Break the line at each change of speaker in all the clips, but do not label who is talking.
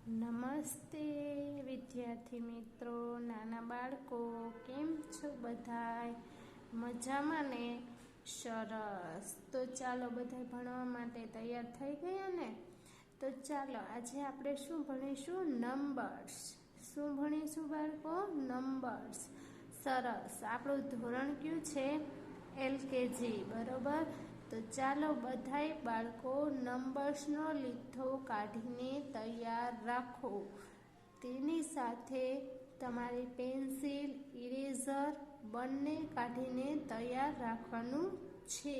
નમસ્તે વિદ્યાર્થી મિત્રો, નાના બાળકો, કેમ છો બધાય? મજામાં ને? સરસ. તો ચાલો બધાય ભણવા માટે તૈયાર થઈ ગયા ને? તો ચાલો આજે આપણે શું ભણીશું? નંબર્સ. શું ભણીશું બાળકો? નંબર્સ. સરસ. આપણું ધોરણ કયું છે? LKG, બરોબર. તો ચાલો બધાય બાળકો નંબર્સનો લીથો કાઢીને તૈયાર રાખો. તેની સાથે તમારી પેન્સિલ, ઇરેઝર બંને કાઢીને તૈયાર રાખવાનું છે.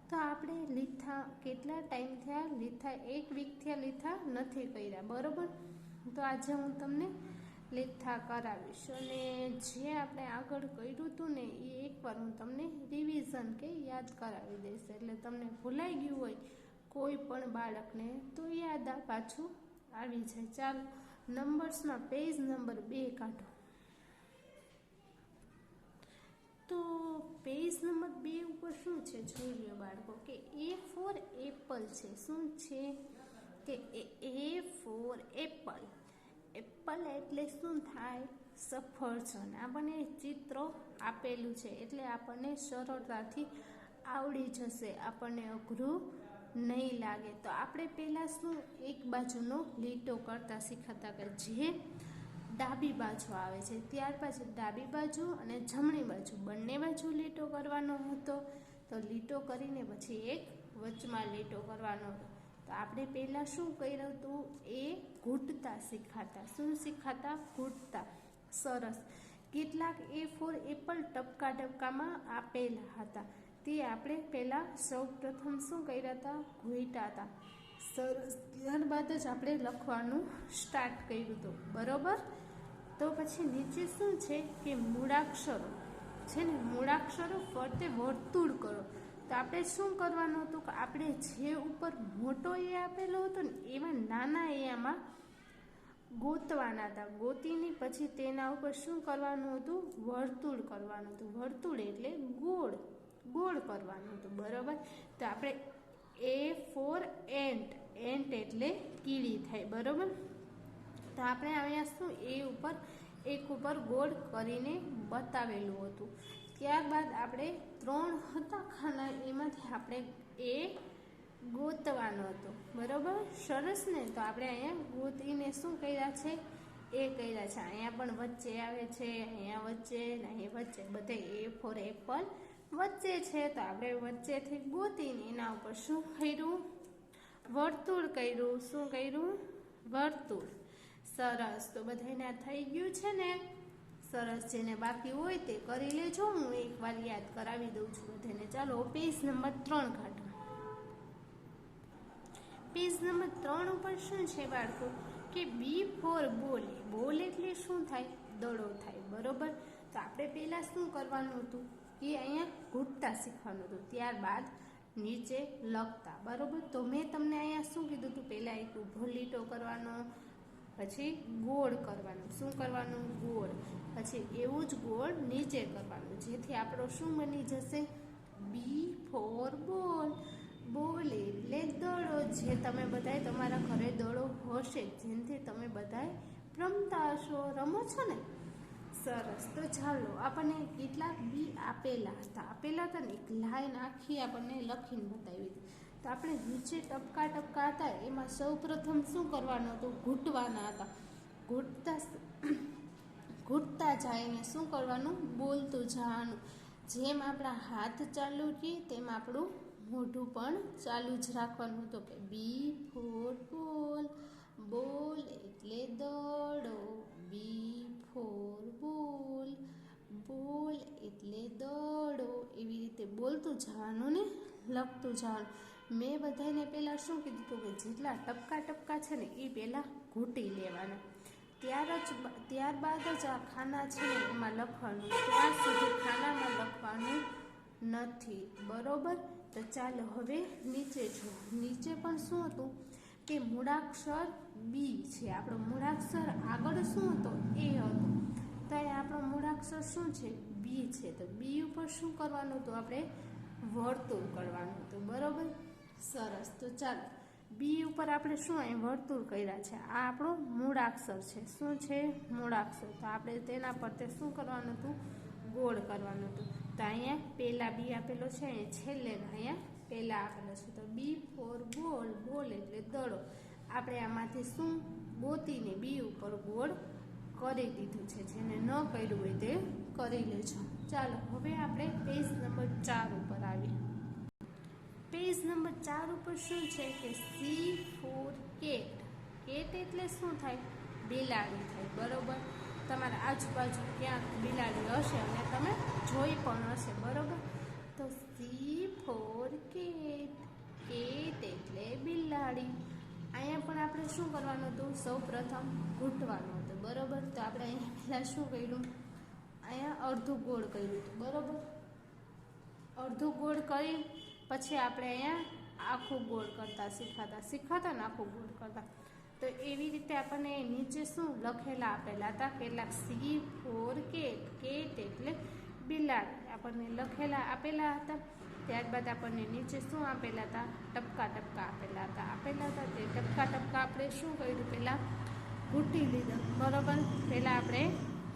તો આપણે લીથા કેટલા ટાઈમ થયા? લીથા 1 વીક થયા લીથા નથી કર્યા, બરોબર. તો આજે હું તમને લીથા કરાવીશ અને જે આપણે આગળ કર્યું હતું ને એ એકવાર હું તમને રિવિઝન કે યાદ કરાવી દઈશ, એટલે તમને ભૂલાઈ ગયું હોય કોઈ પણ બાળકને તો યાદ પાછું આવી જાય. ચાલો નંબર્સમાં પેજ નંબર 2 કાઢો. તો પેજ નંબર 2 ઉપર શું છે જોઈ લો બાળકો, કે A ફોર એપલ છે. શું છે? કે A ફોર એપલ. એપલ એટલે શું થાય? સફરજન. આપણને ચિત્ર આપેલું છે એટલે આપણને સરળતાથી આવડી જશે, આપણને અઘરું નહીં લાગે. તો આપણે પહેલાં શું એક બાજુનો લીટો કરતા શીખતા કે જે ડાબી બાજુ આવે છે, ત્યાર પછી ડાબી બાજુ અને જમણી બાજુ બંને બાજુ લીટો કરવાનો હતો. તો લીટો કરીને પછી એક વચમાં લીટો કરવાનો હતો. તો આપણે પહેલાં શું કર્યું હતું? એ ઘૂંટતા શીખાતા. શું શીખાતા? ઘૂંટતા. સરસ. કેટલાક A ફોર એપલ ટપકા ટપકામાં આપેલા હતા, તે આપણે પહેલાં સૌ પ્રથમ શું કર્યા હતા? ઘૂંટ્યા હતા. સરસ. ત્યારબાદ જ આપણે લખવાનું સ્ટાર્ટ કર્યું હતું, બરોબર. તો પછી નીચે શું છે કે મૂળાક્ષરો છે ને, મૂળાક્ષરો ફરતે વર્તુળ કરો. તો આપણે શું કરવાનું હતું કે આપણે જે ઉપર મોટો એ આપેલો હતો ને એમાં નાના એમાં ગોતવાના હતા. ગોતીને પછી તેના ઉપર શું કરવાનું હતું? વર્તુળ કરવાનું હતું. વર્તુળ એટલે ગોળ, ગોળ કરવાનું હતું, બરોબર. તો આપણે A ફોર એન્ટ. એન્ટ એટલે કીડી થાય, બરોબર. તો આપણે અહીંયા શું એ ઉપર એક ઉપર ગોળ કરીને બતાવેલું હતું. ત્યારબાદ આપણે 3 હતા ખાના, એમાંથી આપણે એ ગોતવાનો હતો, બરોબર. સરસ ને. તો આપણે અહીંયા ગોતીને શું કર્યા છે? એ કર્યા છે. અહીંયા પણ વચ્ચે આવે છે, અહીંયા વચ્ચે, અહીંયા વચ્ચે, બધે A ફોર એપલ વચ્ચે છે. તો આપણે વચ્ચેથી ગોતીને એના ઉપર શું કર્યું? વર્તુળ કર્યું. શું કર્યું? વર્તુળ. સરસ. તો બધાને થઈ ગયું છે ને? સરસ. જેને બાકી હોય તે કરી લેજો, હું એકવાર યાદ કરાવી દઉં છું બધાને. ચાલો પેજ નંબર 3 કાઢો. પેજ નંબર 3 ઉપર શું છે બાળકો? કે B ફોર બોલ. બોલ એટલે શું થાય? દડો થાય, બરોબર. તો આપણે પહેલા શું કરવાનું હતું કે અહીંયા ઘૂંટતા શીખવાનું હતું, ત્યારબાદ નીચે લખતા, બરોબર. તો મેં તમને અહીંયા શું કીધું હતું? પહેલા એક ઊભો લીટો કરવાનો, પછી ગોળ કરવાનું. શું કરવાનું? ગોળ. પછી એવું જ ગોળ નીચે કરવાનું, જેથી આપણો શું બની જશે? B ફોર બોલ. બોલ એટલે દડો. જે તમે બધાય તમારા ઘરે દડો હશે, જેનાથી તમે બધાય રમતા હશો, રમો છો ને? સરસ. તો ચાલો આપણને કેટલાક બી આપેલા હતા ને એક લાઈન આખી આપણને લખીને બતાવી હતી. તો આપણે નીચે ટપકા ટપકા હતા એમાં સૌ પ્રથમ શું કરવાનું હતું? ઘૂંટવાના હતા. ઘૂંટતા જઈને શું કરવાનું? બોલતું જવાનું. જેમ આપણા હાથ ચાલુ રહીએ તેમ આપણું મોઢું પણ ચાલુ જ રાખવાનું હતું. કે B ફોર બોલ. બોલ એટલે દડો. B ફોર બોલ. બોલ એટલે દડો. એવી રીતે બોલતું જવાનું ને લખતું જવાનું. મેં બધાને પહેલાં શું કીધું હતું કે જેટલા ટપકા ટપકા છે ને એ પહેલાં ઘૂંટી લેવાના, ત્યારબાદ જ આ ખાના છે ને એમાં લખવાનું. ત્યાં સુધી ખાનામાં લખવાનું નથી, બરોબર. તો ચાલો હવે નીચે જુઓ. નીચે પણ શું હતું કે મૂળાક્ષર B છે. આપણો મૂળાક્ષર આગળ શું હતો? A હતો. તો અહીંયા આપણો મૂળાક્ષર શું છે? B છે. તો B ઉપર શું કરવાનું હતું? આપણે વર્તુળ કરવાનું હતું, બરોબર. સરસ. તો ચાલો બી ઉપર આપણે શું અહીં વર્તુળ કર્યા છે, આ આપણો મૂળાક્ષર છે. શું છે? મૂળાક્ષર. તો આપણે તેના પર તે શું કરવાનું હતું? ગોળ કરવાનું હતું. તો અહીંયા પહેલા બી આપેલો છે, અહીંયા છેલ્લે અહીંયા પહેલા આપેલો છે. તો બી ફોર બોલ, બોલ એટલે દડો. આપણે આમાંથી શું ગોતીને બી ઉપર ગોળ કરી દીધું છે. જેને ન કર્યું હોય તે કરી લેજો. ચાલો હવે આપણે પેજ નંબર 4 ઉપર આવીએ. પેજ નંબર 4 ઉપર શું છે કે સી ફોર કેટ. કેટ એટલે શું થાય? બિલાડી થાય. બરોબર. તમારા આજુબાજુ ક્યાંક બિલાડી હશે અને તમે જોઈ પણ હશે. બરોબર. તો સી ફોર કેટ. કેટ એટલે બિલાડી. અહીંયા પણ આપણે શું કરવાનું હતું? સૌ પ્રથમ ઘૂંટવાનું હતું. બરોબર. તો આપણે અહીંયા પહેલાં શું કર્યું? અહીંયા અડધું ગોળ કર્યું હતું. બરોબર. અડધું ગોળ કરી પછી આપણે અહીંયા આખું ગોળ કરતા શીખાતા ને આખું ગોળ કરતા. તો એવી રીતે આપણને નીચે શું લખેલા આપેલા હતા? કેટલાક સી ફોર કેટ. કેટ એટલે બિલાડી આપણને લખેલા આપેલા હતા. ત્યારબાદ આપણને નીચે શું આપેલા હતા? ટપકા ટપકા આપેલા હતા. તે ટપકા ટપકા આપણે શું કર્યું? પહેલાં ઘૂંટી લીધા. બરોબર. પહેલાં આપણે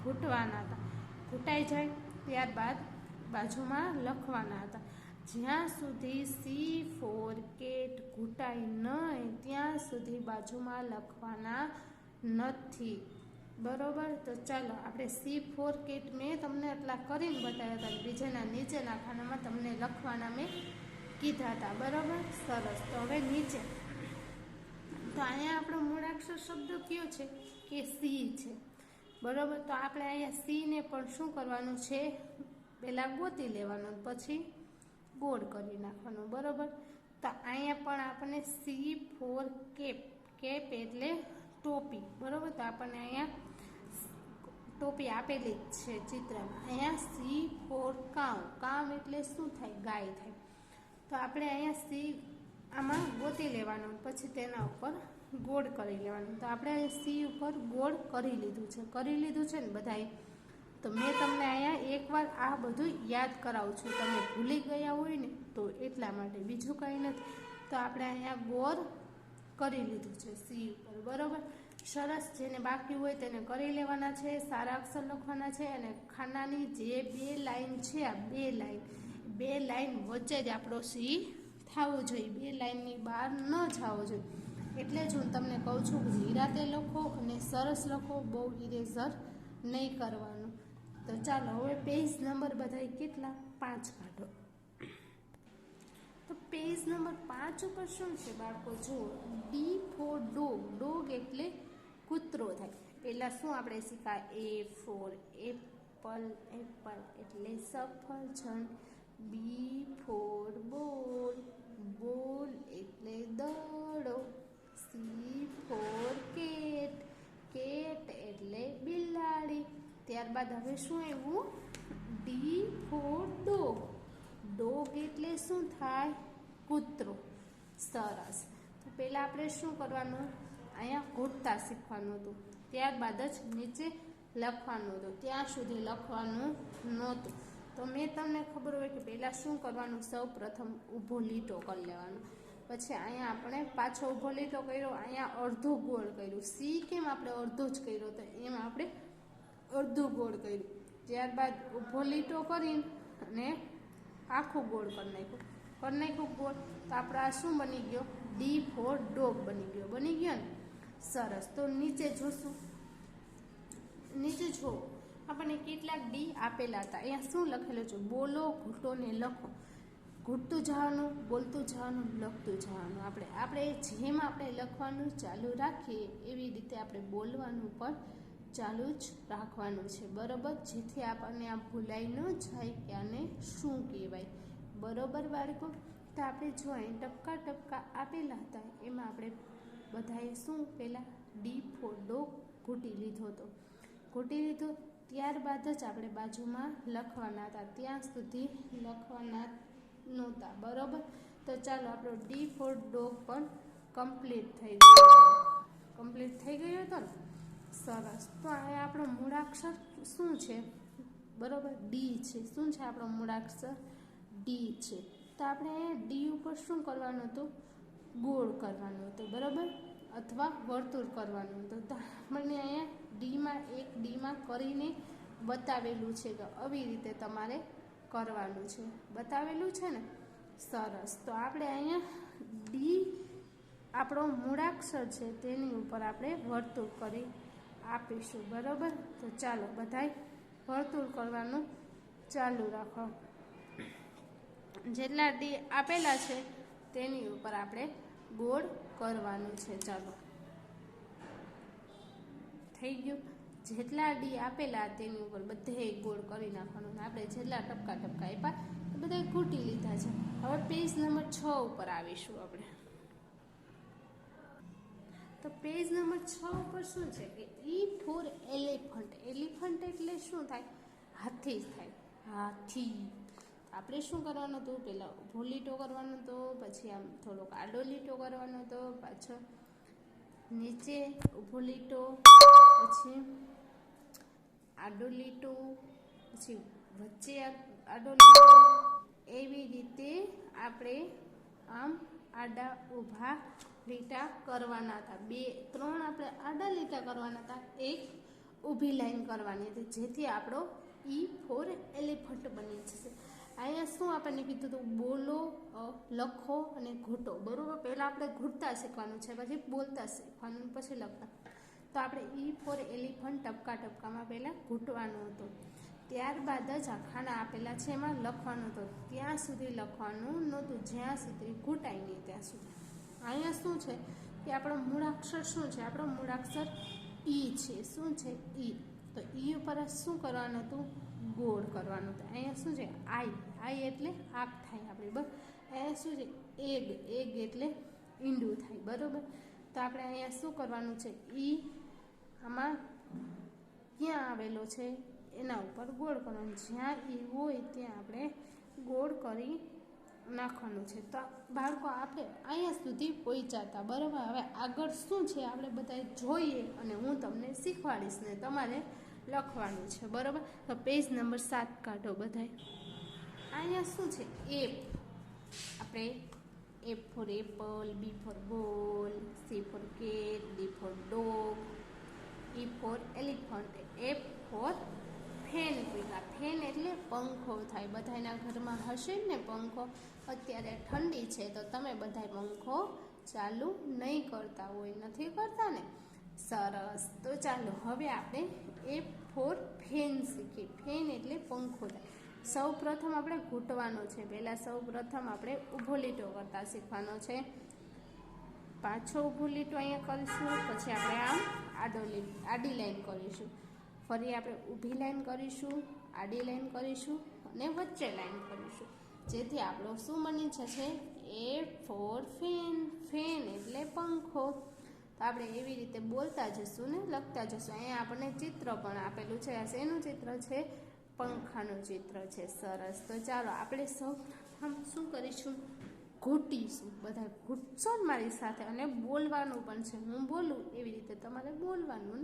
ઘૂંટવાના હતા. ઘૂંટાઈ જાય ત્યારબાદ બાજુમાં લખવાના હતા. જ્યાં સુધી સી ફોર કેટ ઘૂંટાય નહીં ત્યાં સુધી બાજુમાં લખવાના નથી. બરોબર. તો ચાલો આપણે સી ફોર કેટ મેં તમને એટલા કરીને બતાવ્યા હતા. બીજાના નીચેના ખાનામાં તમને લખવાના મેં કીધા હતા. બરોબર. સરસ. તો હવે નીચે તો અહીંયા આપણો મૂળાક્ષર શબ્દ કયો છે? કે સી છે. બરોબર. તો આપણે અહીંયા સીને પણ શું કરવાનું છે? પહેલાં ગોતી લેવાનું, પછી ગોળ કરી નાખવાનું. બરોબર. તો અહીંયા પણ આપણને સી ફોર કેપ. કેપ એટલે ટોપી. બરોબર. તો આપણને અહીંયા ટોપી આપેલી જ છે ચિત્રમાં. અહીંયા સી ફોર કાઉ. કાઉ એટલે શું થાય? ગાય થાય. તો આપણે અહીંયા સી આમાં ગોતી લેવાનું, પછી તેના ઉપર ગોળ કરી લેવાનું. તો આપણે અહીંયા સી ઉપર ગોળ કરી લીધું છે ને બધાએ. તો મેં તમને અહીંયા એકવાર આ બધું યાદ કરાવું છું. તમે ભૂલી ગયા હોય ને તો એટલા માટે, બીજું કંઈ નથી. તો આપણે અહીંયા ગોળ કરી લીધું છે સી ઉપર. બરોબર. સરસ. જેને બાકી હોય તેને કરી લેવાના છે. સારા અક્ષર લખવાના છે. અને ખાનાની જે બે લાઈન છે, આ બે લાઈન વચ્ચે જ આપણો સી થવો જોઈએ. બે લાઈનની બહાર ન જવો જોઈએ. એટલે જ હું તમને કહું છું કે નિરાતે લખો અને સરસ લખો. બહુ ઇરેઝર નહીં કરવાનું. તો ચાલો હવે પેજ નંબર બધાય કેટલા? 5 કાઢો. તો પેજ નંબર 5 ઉપર શું છે બાળકો? જુઓ, ડી ફોર ડોગ. ડોગ એટલે કૂતરો થાય. પહેલાં શું આપણે શીખા? એ ફોર એપલ. એપલ એટલે સફરજન. બી ફોર બોલ. બોલ એટલે દડો. C for cat. કેટ એટલે બિલાડી. ત્યારબાદ હવે શું આવ્યું? D for dog. ડોગ એટલે શું થાય? કૂતરો. સરસ. તો પહેલાં આપણે શું કરવાનું? અહીંયા ઘૂંટતા શીખવાનું હતું. ત્યારબાદ જ નીચે લખવાનું હતું. ત્યાં સુધી લખવાનું નહોતું. તો મેં તમને ખબર હોય કે પહેલાં શું કરવાનું? સૌ પ્રથમ ઊભો લીટો કરી લેવાનો. પછી અહીંયા આપણે પાછો ઊભો લીટો કર્યો. અહીંયા અડધો ગોળ કર્યું. સી કેમ આપણે અડધો જ કર્યો? તો એમ આપણે અડધું ગોળ કર્યું. ત્યારબાદ ઊભો લીટો કરીને અને આખું ગોળ કરી નાખ્યું ગોળ. તો આપણે આ શું બની ગયો? ડી ફોર ડોગ બની ગયો ને? સરસ. તો નીચે જોશું. નીચે જુઓ, આપણને કેટલાક ડી આપેલા હતા. અહીંયા શું લખેલું છે? બોલો, ઘૂંટો ને લખો. ઘૂંટતું જવાનું, બોલતું જવાનું, લખતું જવાનું. આપણે જેમ આપણે લખવાનું ચાલુ રાખીએ એવી રીતે આપણે બોલવાનું પણ ચાલુ જ રાખવાનું છે. બરોબર. જેથી આપણને આ ભૂલાઈ ન જાય કે આને શું કહેવાય. બરોબર બાળકો. તો આપણે જો અહીં ટપકા ટપકા આપેલા હતા એમાં આપણે બધાએ શું પહેલાં ડી ફોર ડોગ ઘૂંટી લીધો હતો. ત્યારબાદ જ આપણે બાજુમાં લખવાના હતા. ત્યાં સુધી લખવાના નહોતા. બરોબર. તો ચાલો આપણો ડી ફોર ડોગ પણ કમ્પ્લીટ થઈ ગયો હતો ને? સરસ. તો અહીંયા આપણો મૂળાક્ષર શું છે? બરોબર, ડી છે. શું છે આપણો મૂળાક્ષર? ડી છે. તો આપણે ડી ઉપર શું કરવાનું હતું? ગોળ કરવાનું હતું, બરાબર, અથવા વર્તુળ કરવાનું હતું. તો આપણને અહીંયા ડીમાં કરીને બતાવેલું છે કે આવી રીતે તમારે કરવાનું છે, બતાવેલું છે ને. સરસ. તો આપણે અહીંયા ડી આપણો મૂળાક્ષર છે તેની ઉપર આપણે વર્તુળ કરી આપીશું, બરાબર. તો ચાલો બધાય વર્તુળ કરવાનું ચાલુ રાખો. જેટલા ડી આપેલા છે તેની ઉપર આપણે ગોળ કરવાનું છે. ચાલો, થઈ ગયું. જેટલા ડી આપેલા તેની ઉપર બધે ગોળ કરી નાખવાનું. આપણે જેટલા ટપકા આપ્યા એ બધા ખૂટી લીધા છે. હવે પેજ નંબર 6 ઉપર આવીશું આપણે. તો પેજ નંબર 6 ઉપર શું છે કે ઈ ફોર એલિફન્ટ. એલિફન્ટ એટલે શું થાય? હાથી થાય, હાથી. આપણે શું કરવાનું હતું? પહેલાં ઊભો લીટો કરવાનો હતો, પછી આમ થોડોક આડો લીટો કરવાનો હતો, પાછો નીચે ઊભો લીટો, પછી આડો લીટો, પછી વચ્ચે આડો લીટો. એવી રીતે આપણે આમ આડા ઊભા લીટા કરવાના હતા. 3 આપણે આડા લીટા કરવાના હતા, એક ઊભી લાઈન કરવાની હતી, જેથી આપણો ઈ ફોર એલિફન્ટ બની જશે. અહીંયા શું આપણને કીધું હતું? બોલો, લખો અને ઘૂંટો, બરાબર. પહેલાં આપણે ઘૂંટતા શીખવાનું છે, પછી બોલતા શીખવાનું, પછી લખતા. તો આપણે ઈ ફોર એલિફન્ટ ટપકામાં પહેલાં ઘૂંટવાનું હતું. ત્યારબાદ જ આખાના આપેલા છે એમાં લખવાનું હતું. ત્યાં સુધી લખવાનું નહોતું જ્યાં સુધી ઘૂંટાય નહીં ત્યાં સુધી. અહીંયા શું છે કે આપણો મૂળાક્ષર શું છે? આપણો મૂળાક્ષર ઈ છે. શું છે? ઈ. તો ઈ ઉપર શું કરવાનું હતું? ગોળ કરવાનું હતું. અહીંયા શું છે? આઈ એટલે આંખ થાય આપણી, બરાબર. અહીંયા શું છે? એગ એટલે ઈંડું થાય, બરાબર. તો આપણે અહીંયા શું કરવાનું છે? ઈ આમાં ક્યાં આવેલો છે એના ઉપર ગોળ કરવાનું. જ્યાં ઈ હોય ત્યાં આપણે ગોળ કરી નાખવાનું છે. તો બાળકો આપણે અહીંયા સુધી પહોંચ્યા, બરાબર. હવે આગળ શું છે આપણે બધા જોઈએ અને હું તમને શીખવાડીશ ને તમારે લખવાનું છે, બરાબર. તો પેજ નંબર 7 કાઢો બધાય. અહીંયા શું છે? એફ. આપણે F for apple, B for ball, C for cat, D for dog, E for elephant, F for fan. Fan એટલે પંખો થાય. બધાના ઘરમાં હશે ને પંખો. અત્યારે ઠંડી છે તો તમે બધા પંખો ચાલુ નહીં કરતા હોય, નથી કરતા ને? સરસ. તો ચાલો હવે આપણે એફ ફોર ફેન શીખીએ. ફેન એટલે પંખો થાય. સૌ પ્રથમ આપણે ઘૂંટવાનો છે. પહેલાં સૌ પ્રથમ આપણે ઊભો લીટો કરતા શીખવાનો છે. પાછો ઊભો લીટો અહીંયા કરીશું, પછી આપણે આમ આડી લાઈન કરીશું, ફરી આપણે ઊભી લાઈન કરીશું, આડી લાઈન કરીશું અને વચ્ચે લાઈન કરીશું, જેથી આપણો શું બની જશે? F for fan. ફેન એટલે પંખો. તો આપણે એવી રીતે બોલતા જશું ને લખતા જશું. અહીંયા આપણને ચિત્ર પણ આપેલું છે. આ શેનું ચિત્ર છે? પંખાનું ચિત્ર છે. સરસ. તો ચાલો આપણે સૌ પ્રથમ શું કરીશું? ઘૂંટીશું. બધા ઘૂંટશો ને મારી સાથે, અને બોલવાનું પણ છે. હું બોલું એવી રીતે તમારે બોલવાનું,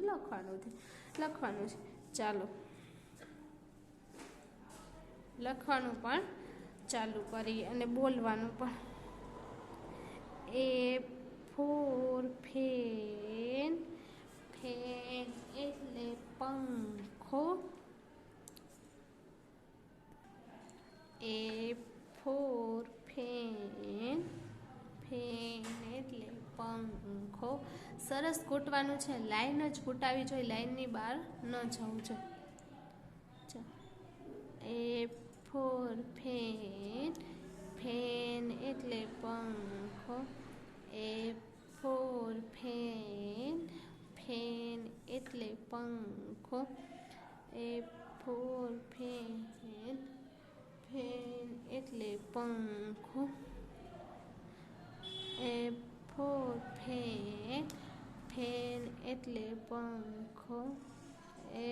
લખવાનું છે. ચાલો લખવાનું પણ ચાલુ કરી અને બોલવાનું પણ. એ ફોર ફેન. ફેન એટલે પંખો. એ ફોર ફેન. ફેન એટલે પંખો. સરસ ઘૂંટવાનું છે. લાઈન જ ઘૂંટાવી જોઈએ, લાઈનની બહાર ન જવું જોઈએ. એ ફોર ફેન. ફેન એટલે પંખો. એ ફોર ફેન. ફેન એટલે પંખો. એ ફોર ફેન. ફેન એટલે પંખો. એ ફોર ફેન. ફેન એટલે પંખો. એ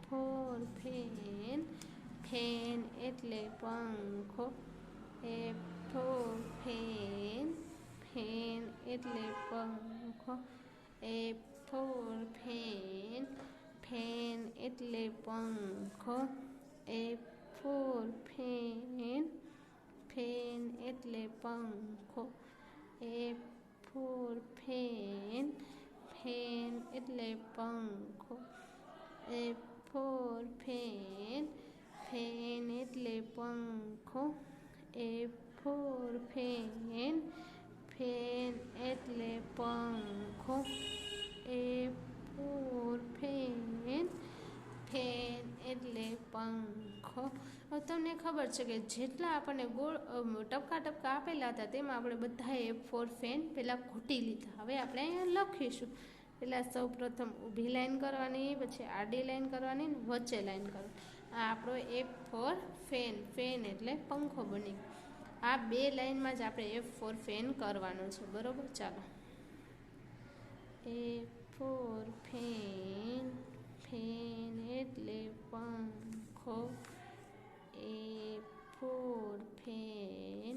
ફોર ફેન. ફેન એટલે પંખો. એ ફોર ફેન. ફેન એટલે પંખો. એ ફોર ફેન. ફેન એટલે પંખો. એ ફોર ફેન. ફેન એટલે પંખો. એ ફોર ફેન, ફેન એટલે પંખો. એફ ફોર ફેન, ફેન એટલે પંખો. એફ ફોર ફેન, ફેન એટલે પંખો. એફ ફોર ફેન, ફેન એટલે પંખો. હવે તમને ખબર છે કે જેટલા આપણને ગોળ ટપકા ટપકા આપેલા હતા તેમાં આપણે બધા એફ ફોર ફેન પહેલાં ઘૂંટી લીધા. હવે આપણે અહીંયા લખીશું. પહેલાં સૌ પ્રથમ ઊભી લાઈન કરવાની, પછી આડી લાઈન કરવાની, વચ્ચે લાઈન કરવાની. આ આપણો એફ ફોર ફેન, ફેન એટલે પંખો બની. આ બે લાઈનમાં જ આપણે એફ ફોર ફેન કરવાનું છે, બરાબર. ચાલો, એફ ફોર ફેન, ફેન એટલે પંખો. એફ ફોર ફેન,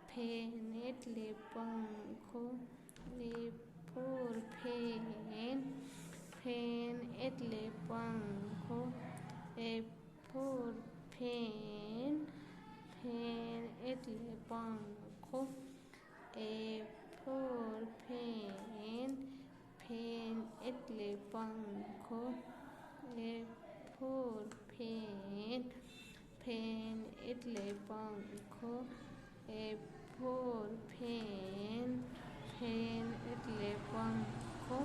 ફેન એટલે પંખો. એફ ફોર ફેન, ફેન એટલે પંખો. એફ ફોર ફેન, ફેન એટલે પંખો. એફ ફોર ફેન, ફેન એટલે પંખો. એફ ફોર ફેન, ફેન એટલે પંખો. એફ ફોર ફેન, ફેન એટલે પંખો.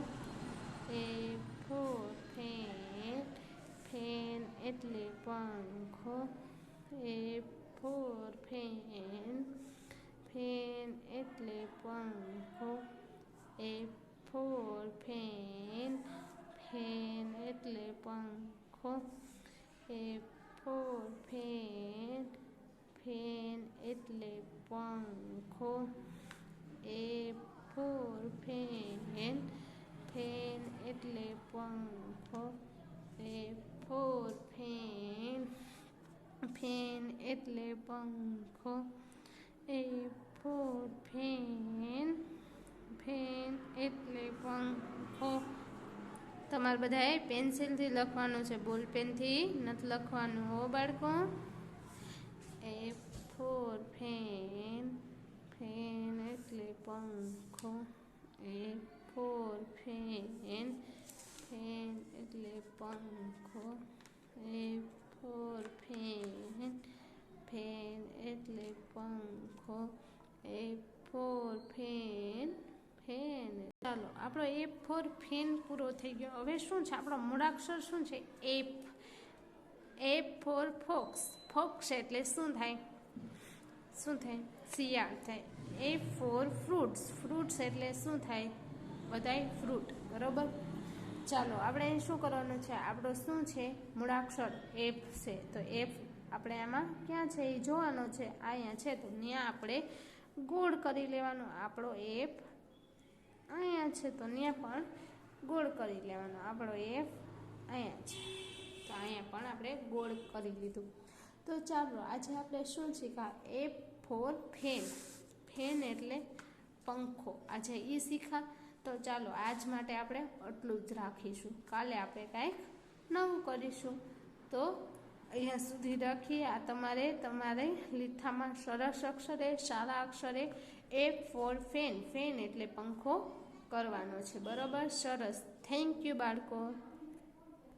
એફ ફોર ફેન, ફેન એટલે પંખો. એફ ફોર ફેન, ફેન એટલે પંખો. એફ ફોર ફેન, ફેન એટલે પંખો. એફ ફોર ફેન, ફેન એટલે પંખો. એફ ફોર ફેન, ફેન એટલે પંખો. એફ ફોર ફેન, ફેન એટલે પંખો. એફ ફોર ફેન, ફેન એટલે પંખો. તમારે બધાએ પેન્સિલથી લખવાનું છે, બોલ પેનથી નથી લખવાનું હો બાળકો. એફ ફોર ફેન, ફેન એટલે પંખો. એફ ફોર ફેન, ફેન એટલે પંખો. એફ ફોર ફેન, ફેન એટલે પંખો. F for fan, fan. ચાલો, આપણો એફ ફોર ફેન પૂરો થઈ ગયો. હવે શું છે આપણો મૂળાક્ષર શું છે? F. F for fox. Fox એટલે શું થાય? શું થાય? શિયાળ થાય. F four fruits. ફ્રૂટ્સ એટલે શું થાય? બધાય ફ્રૂટ, બરાબર. ચાલો, આપણે શું કરવાનું છે? આપણો શું છે? મૂળાક્ષર એફ છે. તો એફ આપણે આમાં ક્યાં છે એ જોવાનો છે. અહીંયા છે તો ત્યાં આપણે ગોળ કરી લેવાનો. આપણો એફ અહીંયા છે તો ત્યાં પણ ગોળ કરી લેવાનો. આપણો એફ અહીંયા છે તો અહીંયા પણ આપણે ગોળ કરી લીધું. તો ચાલો, આજે આપણે શું શીખ્યા? F for fan. ફેન એટલે પંખો. આજે એ શીખા. તો ચાલો, આજ માટે આપણે આટલું જ રાખીશું. કાલે આપણે કાંઈક નવું કરીશું. તો અહીંયા સુધી રાખીએ. આ તમારે લીથામાં સરસ અક્ષરે, સારા અક્ષરે એફ ફોર ફેન, ફેન એટલે પંખો કરવાનો છે, બરાબર. સરસ. થેન્ક યુ બાળકો.